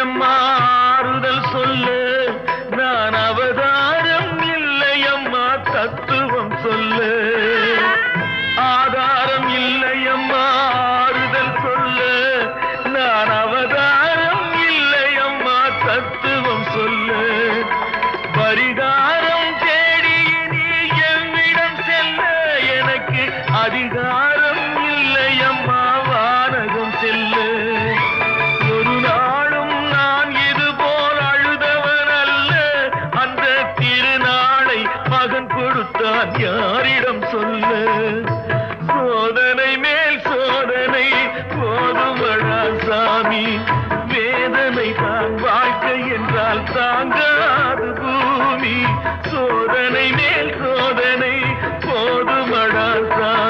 இல்லையம்மா ஆறுதல் சொல்லு நான் அவதாரம் இல்லையம்மா தத்துவம் சொல்லு ஆதாரம் இல்லையம்மா ஆறுதல் சொல்லு நான் அவதாரம் இல்லையம்மா தத்துவம் சொல்லு பரிகாரம் தேடி நீ என்னிடம் செல்ல எனக்கு அதிகாரம் இல்லையம்மா வானகம் செல்லு ஒரு நாளும் நான் இது போல் அழுதவன் அல்ல அந்த திருநாளை மகன் கொடுத்தான் யாரிடம் சொல்லு சோதனை மேல் சோதனை போதுமடா சாமி வேதனை தான் வாழ்க்கை என்றால் தாங்காது பூமி சோதனை மேல் சோதனை போதுமடா சாமி